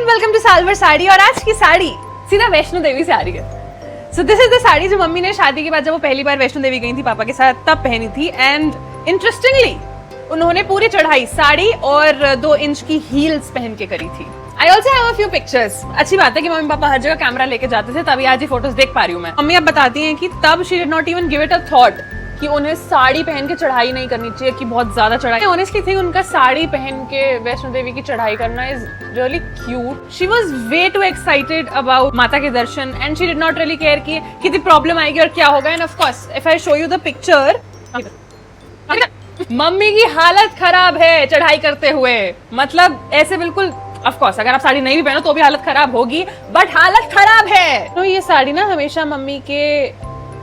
Welcome to साल भर साड़ी। और आज की साड़ी सीधा वैष्णो देवी से आ रही है। So this is the sari जो मम्मी ने शादी के बाद जब वो पहली बार वैष्णो देवी गई थी पापा के साथ तब पहनी थी। एंड इंटरेस्टिंगली उन्होंने पूरी चढ़ाई साड़ी और 2 इंच की हील्स पहन के करी थी। I also have a few pictures. अच्छी बात है कि मम्मी पापा हर जगह कैमरा लेके जाते थे, तभी आज ये फोटोज देख पा रही हूँ मैं। मम्मी अब बताती हैं कि तब she did not even give it a thought कि उन्हें साड़ी पहन के चढ़ाई नहीं करनी चाहिए, कि बहुत ज्यादा चढ़ाई। ऑनेस्टली थिंक उनका साड़ी पहन के वैष्णो देवी की चढ़ाई करना is really cute. She was way too excited about माता के दर्शन and she did not really care कि कितनी प्रॉब्लम आएगी और क्या होगा। And of course if I show you the picture, mummy की हालत खराब है चढ़ाई करते हुए। मतलब ऐसे बिल्कुल, ऑफ कोर्स अगर आप साड़ी नहीं भी पहनो तो भी हालत खराब होगी, बट हालत खराब है। तो ये साड़ी ना हमेशा मम्मी के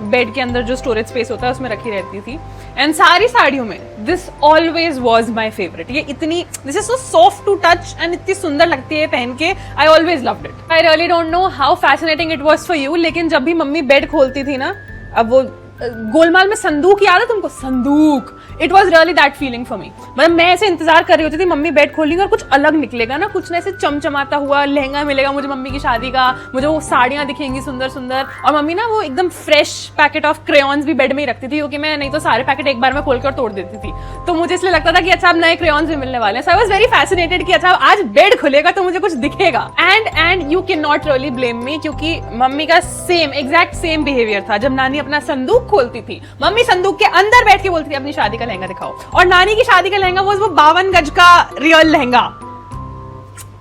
बेड के अंदर जो स्टोरेज स्पेस होता है उसमें रखी रहती थी। एंड सारी साड़ियों में this always was my favourite. ये इतनी, this is so soft to touch and इतनी सुंदर लगती है पहन के। I always loved it. I really don't know how fascinating it was for you, लेकिन जब भी मम्मी बेड खोलती थी ना, अब वो गोलमाल में संदूक याद है तुमको? संदूक, it was really that feeling for me. मतलब मैं ऐसे इंतजार कर रही होती थी मम्मी बेड खोलेंगे और कुछ अलग निकलेगा ना, कुछ ना ऐसे चमचमाता हुआ लहंगा मिलेगा मुझे मम्मी की शादी का, मुझे वो साड़ियां दिखेंगी सुंदर सुंदर। और मम्मी ना वो एकदम फ्रेश पैकेट ऑफ क्रेयॉन्स भी बेड में ही रखती थी, क्योंकि मैं नहीं तो सारे पैकेट एक बार में खोल कर तोड़ देती थी। तो मुझे इसलिए लगता था कि अच्छा अब नए क्रेयॉन्स भी मिलने वाले हैं। सो आई वाज वेरी फैसिनेटेड कि अच्छा आज बेड खुलेगा तो मुझे कुछ दिखेगा। And you can not really blame me, क्योंकि मम्मी का एग्जैक्ट सेम बिहेवियर था। जब नानी अपना संदूक खोलती थी, मम्मी संदूक के अंदर बैठ के बोलती थी अपनी शादी का लहंगा दिखाओ। और नानी की शादी का लहंगा वो 52 गज का रियल लहंगा।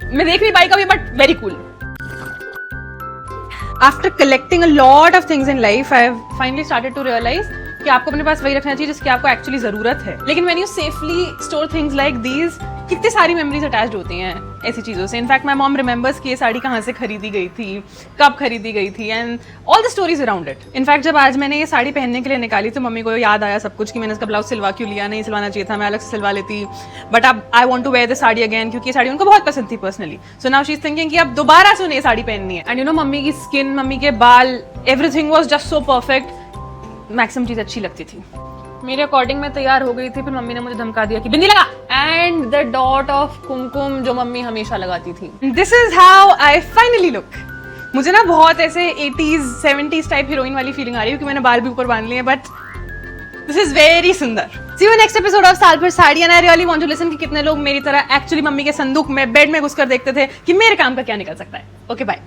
मैं देख नहीं पाई कभी, but very cool. After collecting a lot of things in life, I have finally started to realise कि आपको अपने पास वही रखना चाहिए जिसकी आपको एक्चुअली जरूरत है। लेकिन when you safely store things like these, कितनी सारी मेमोरीज अटैच्ड होती हैं ऐसी चीजों से। इनफैक्ट माय मॉम रिमेंबर्स कि ये साड़ी कहाँ से खरीदी गई थी, कब खरीदी गई थी, and all the stories around it. In fact जब आज मैंने ये साड़ी पहनने के लिए निकाली तो मम्मी को याद आया सब कुछ कि मैंने इसका ब्लाउज सिलवा क्यों लिया, नहीं सिलवाना चाहिए था, मैं अलग से सिलवा लेती। बट अब I want to wear the sari again, क्योंकि ये साड़ी उनको बहुत पसंद थी personally. So now she is thinking कि अब दोबारा से उन्हें ये साड़ी पहननी है। एंड यू नो मम्मी की स्किन, मम्मी के बाल, everything was just so perfect. Maximum चीज अच्छी लगती थी। मेरे अकॉर्डिंग मैं तैयार हो गई थी, फिर मम्मी ने मुझे धमका दिया कि बिंदी लगा, एंड द डॉट ऑफ कुमकुम जो मम्मी हमेशा लगाती थी। This is how I finally look. मुझे ना बहुत ऐसे 80s 70s टाइप हीरोइन वाली फीलिंग आ रही है, क्योंकि मैंने बाल भी ऊपर बांध लिए, बट दिस इज वेरी सुंदर। See you next episode of साल भर sari. And I really want to listen कि कितने लोग मेरी तरह एक्चुअली मम्मी के संदूक में बेड में घुसकर देखते थे कि मेरे काम का क्या निकल सकता है। Okay bye.